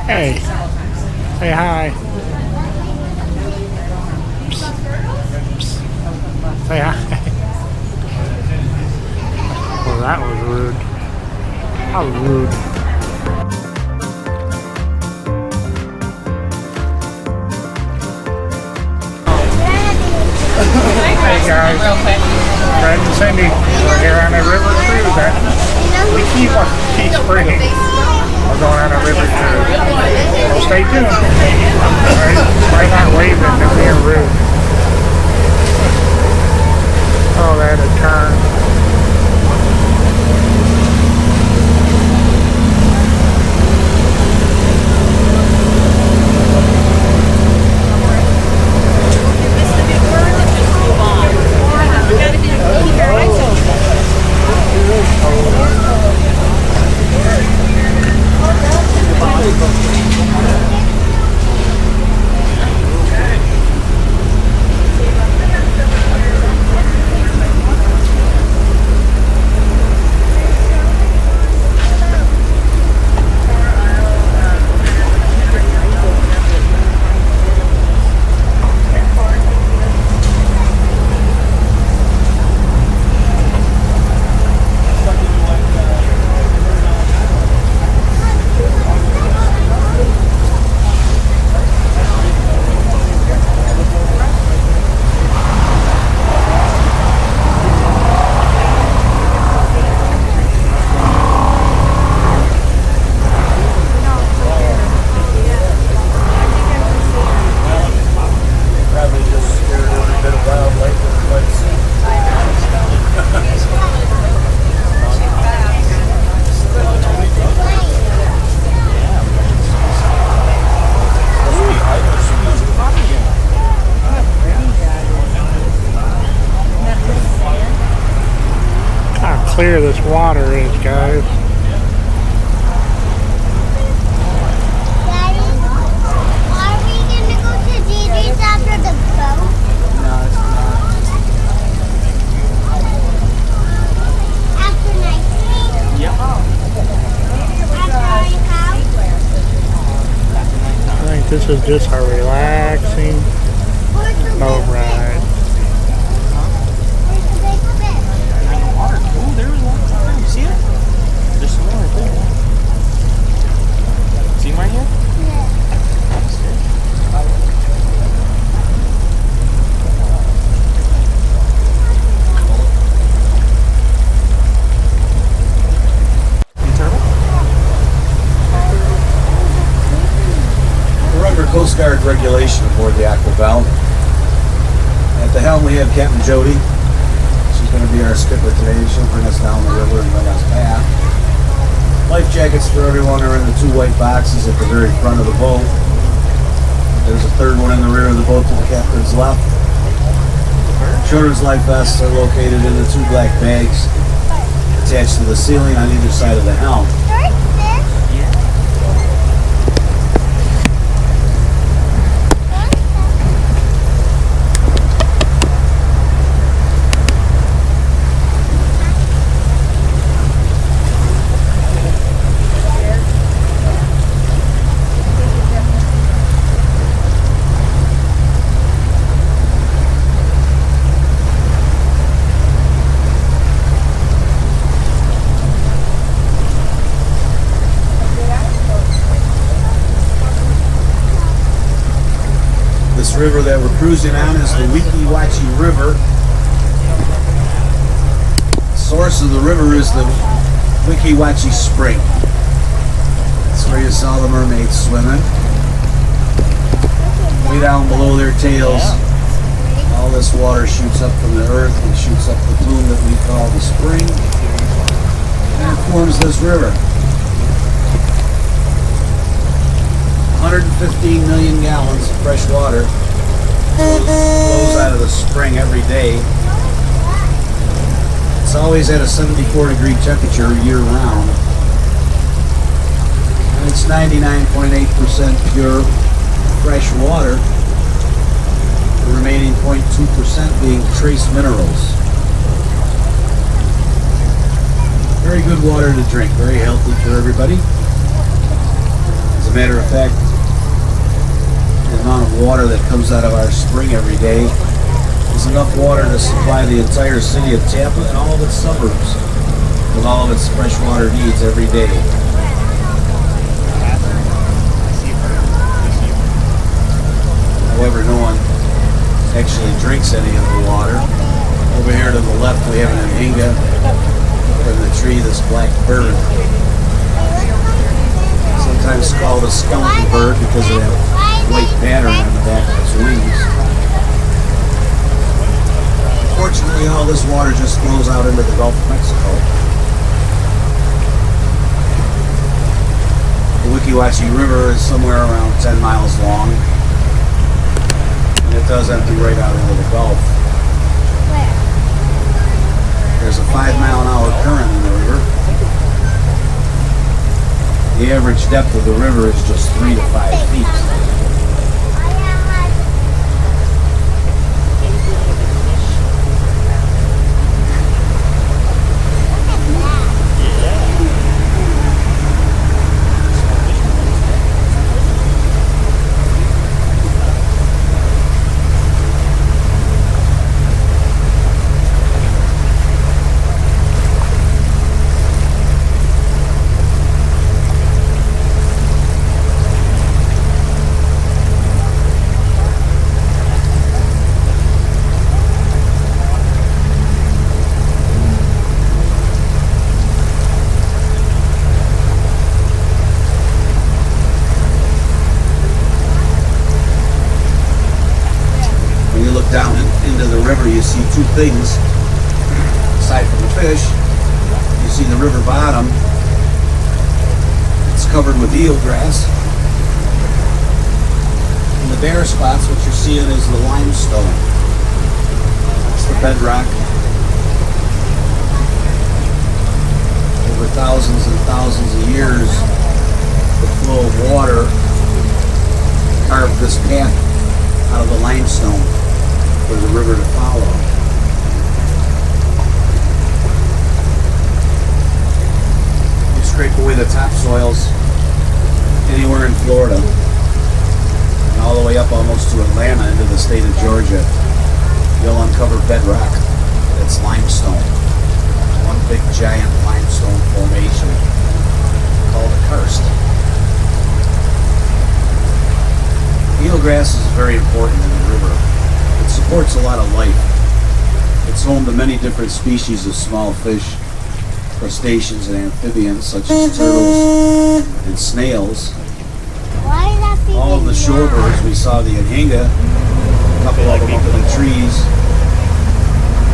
Hey, say hi. Psst. Psst. Say hi. Well, that was rude. How rude. Hey guys, Fred and Cindy, we're here on a river cruise at WEEKI Spring. We're going on a river cruise. So stay tuned. Alright, why not waving and being rude? Oh, they had a turn. Clear this water is, guys. Daddy, are we gonna go to Gigi's after the boat? No, it's not. After night swim? Yep. After our house? I think this is just a relaxing Where's the boat big ride. Where's the big fish? In the water. Oh, there was one right there. You see it? There's some more right there. See him right here? Yeah. We're under Coast Guard regulation aboard the Aquabelle. At the helm we have Captain Jody. She's going to be our skipper today. She'll bring us down the river and bring us back. Life jackets for everyone are in the two white boxes at the very front of the boat. There's a third one in the rear of the boat to the captain's left. Children's life vests are located in the two black bags attached to the ceiling on either side of the helm. There's fish. This river that we're cruising on is the WACHEE River. The source of the river is the WACHEE Spring. That's where you saw the mermaids swimming. Way down below their tails, all this water shoots up from the earth and shoots up the plume that we call the spring, and it forms this river. 115 million gallons of fresh water flows out of the spring every day. It's always at a 74-degree temperature year-round. And it's 99.8% pure fresh water, the remaining 0.2% being trace minerals. Very good water to drink, very healthy for everybody. As a a matter of fact, the amount of water that comes out of our spring every day is enough water to supply the entire city of Tampa and all of its suburbs with all of its freshwater needs every day. However, no one actually drinks any of the water. Over here to the left we have an anhinga from the tree, this black bird. Sometimes called a skeleton bird because of that white pattern on the back of its wings. Fortunately, all this water just flows out into the Gulf of Mexico. The WEEKI River is somewhere around 10 miles long. And it does empty right out into the Gulf. Where? There's a 5-mile-an-hour current in the river. The average depth of the river is just 3 to 5 feet. Down into the river, you see two things. Aside from the fish, you see the river bottom. It's covered with eelgrass. And the bare spots, what you're seeing is the limestone. It's the bedrock. Over thousands and thousands of years, the flow of water carved this path out of the limestone for the river to follow. You scrape away the topsoils anywhere in Florida and all the way up almost to Atlanta into the state of Georgia, you'll uncover bedrock that's limestone. One big giant limestone formation called a karst. Eelgrass is very important in the river. It supports a lot of life. It's home to many different species of small fish, crustaceans, and amphibians such as turtles and snails. Why is that being All of the shorebirds, we saw the anhinga, a couple of them up in the trees.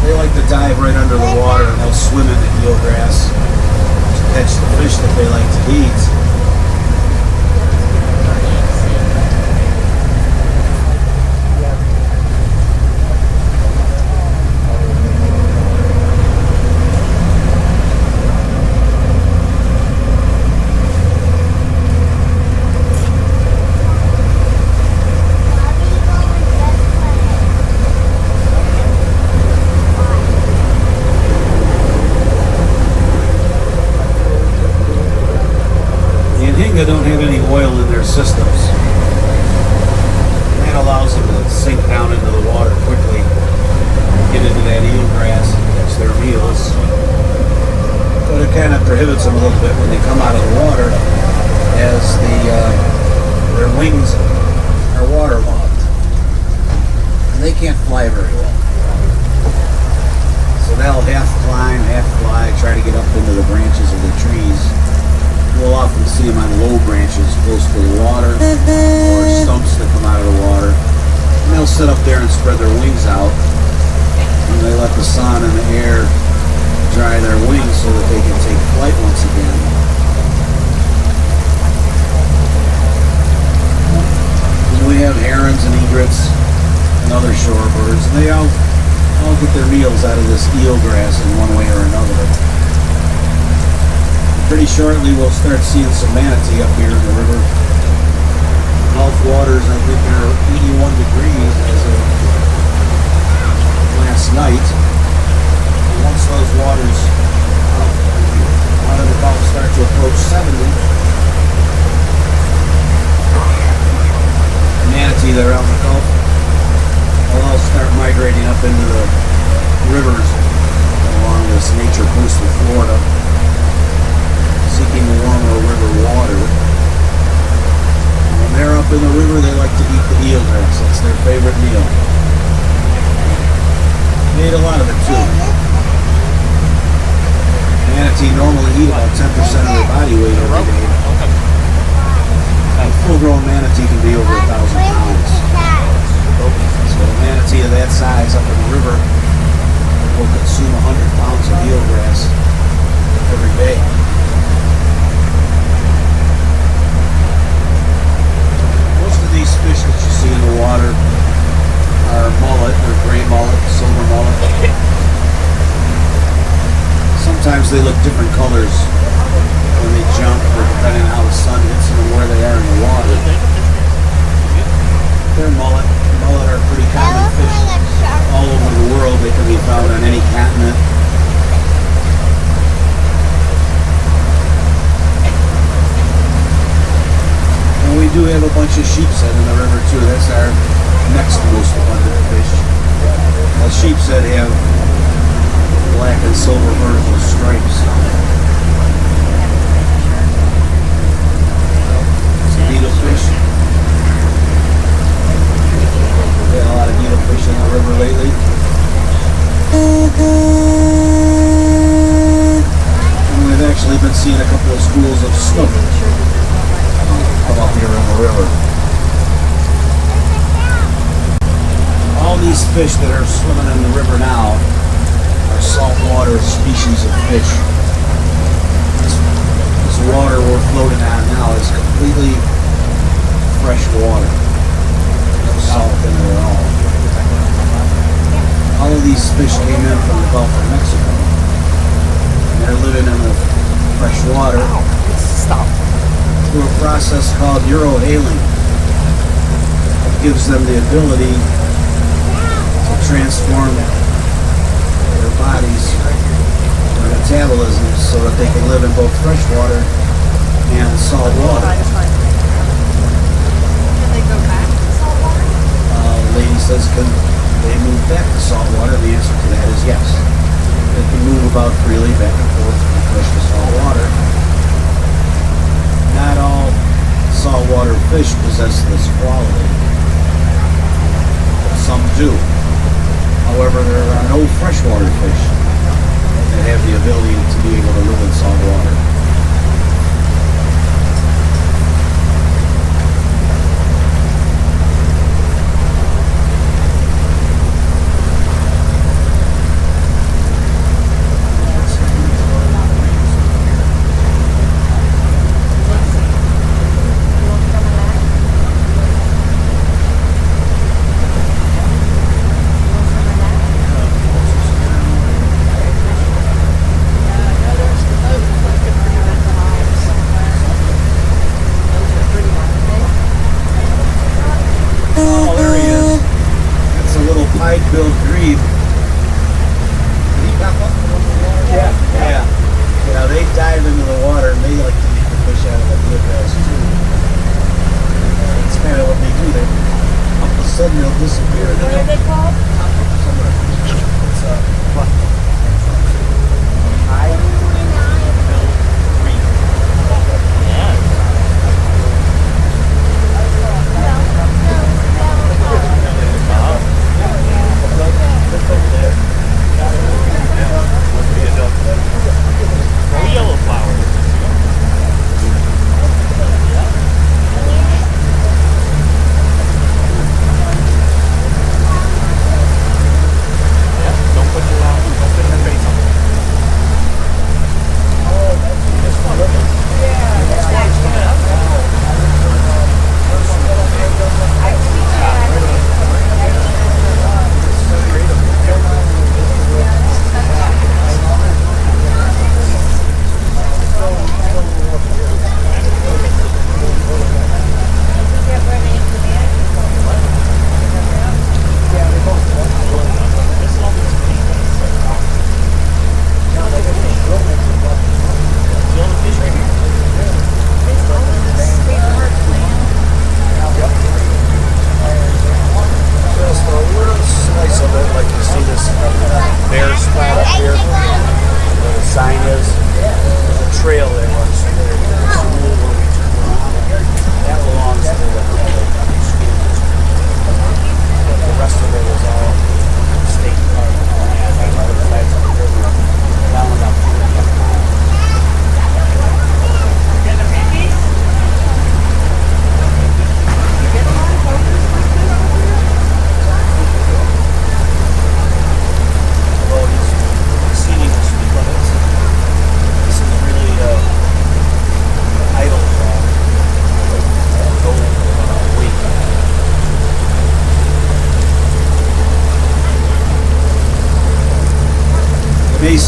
They like to dive right under the water and they'll swim in the eelgrass to catch the fish that they like to eat. Don't have any oil in their systems. And that allows them to sink down into the water quickly, get into that eelgrass and catch their meals. But it kind of prohibits them a little bit when they come out of the water, as their wings are waterlogged. And they can't fly very well. So they'll half climb, half fly, try to get up into the branches of the trees. We'll often see them on low branches close to the water or stumps that come out of the water. And they'll sit up there and spread their wings out. And they let the sun and the air dry their wings so that they can take flight once again. And we have herons and egrets and other shorebirds. And they all get their meals out of this eelgrass in one way or another. Pretty shortly we'll start seeing some manatee up here in the river. Gulf waters, I think, are 81 degrees as of last night. And once those waters out of the Gulf start to approach 70, favorite meal. They ate a lot of it too. Manatee normally eat about 10% of their body weight every day. A full-grown manatee can be over 1,000 pounds. So a manatee of that size up in the river will consume 100 pounds of eelgrass every day. Most of these fish that you see in the water are mullet, or gray mullet, silver mullet. Sometimes they look different colors when they jump, or depending on how the sun hits them and where they are in the water. They're mullet. Mullet are pretty common fish all over the world. They can be found on any continent. And we do have a bunch of sheepshead in the river too. That's our next most abundant fish. Well, sheepshead have black and silver vertical stripes. It's a needlefish. We've had a lot of needlefish in the river lately. And we've actually been seeing a couple of schools of snook come up here in the river. All these fish that are swimming in the river now are saltwater species of fish. This water we're floating on now is completely fresh water. No salt in it at all. All of these fish came in from the Gulf of Mexico. And they're living in the fresh water through a process called urohaling. It gives them the ability to transform their bodies, their metabolism, so that they can live in both fresh water and salt water. Can they go back to salt water? The lady says, can they move back to salt water? The answer to that is yes. They can move about freely back and forth from fresh to salt water. Not all saltwater fish possess this quality, but some do. However, there are no freshwater fish that have the ability to be able to live in salt water.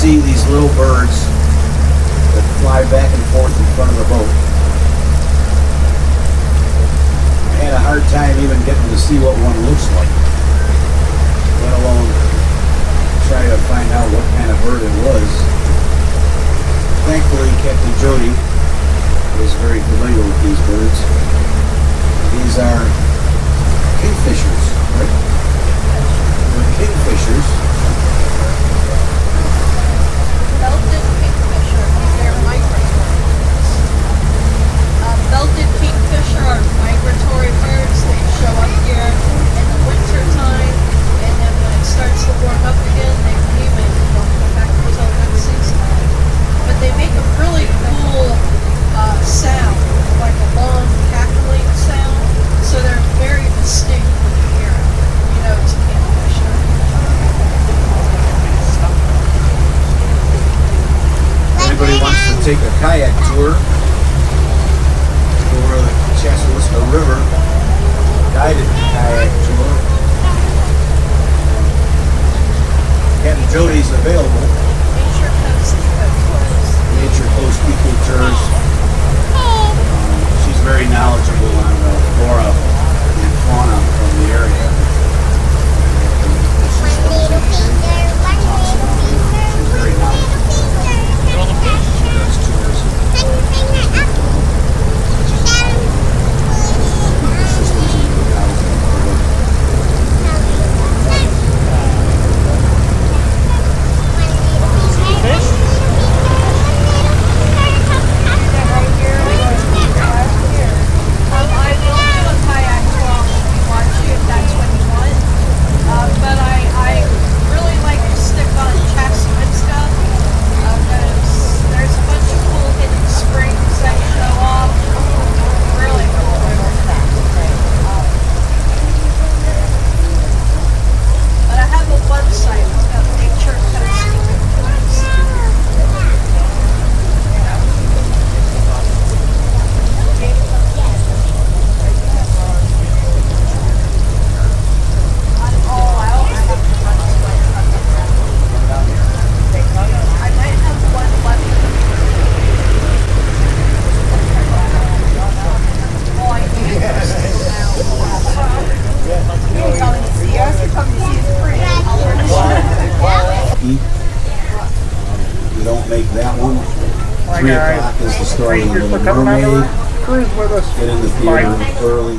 see these little birds that fly back and forth in front of the boat. I had a hard time even getting to see what one looks like, let alone try to find out what kind of bird it was. Thankfully, Captain Jody is very familiar with these birds. These are kingfishers, right? They're kingfishers. Belted kingfisher, they're migratory. Belted kingfisher are migratory birds. They show up here in the winter time, and then when it starts to warm up again, they leave and don't come back until next season. But they make a really cool sound, like a long cackling sound. So they're very distinct when you hear them. You know it's a kingfisher. Anybody wants to take a kayak tour over the Chassahoska River, guided kayak tour, Captain Jody's available. Nature Coast Tours. Nature Coast Eco Tours. She's very knowledgeable on the flora and fauna from the area. She's very knowledgeable. She does tours. Ecosystems and ecology. I will do a kayak tour on WACHEE if that's what you want. But I really like to stick on Chassahoska because there's a bunch of cool hidden springs that show off. Really cool. But I have a website. It's called Nature Coast Tours. I always have to run this way. I might have one left. Oh, I do. You're coming to see us. You're coming to see us free. We don't make that one. Hi 3 guys. o'clock is the story of Thank you the for Little coming on Mermaid. the cruise with us. Get in the Bye. theater early.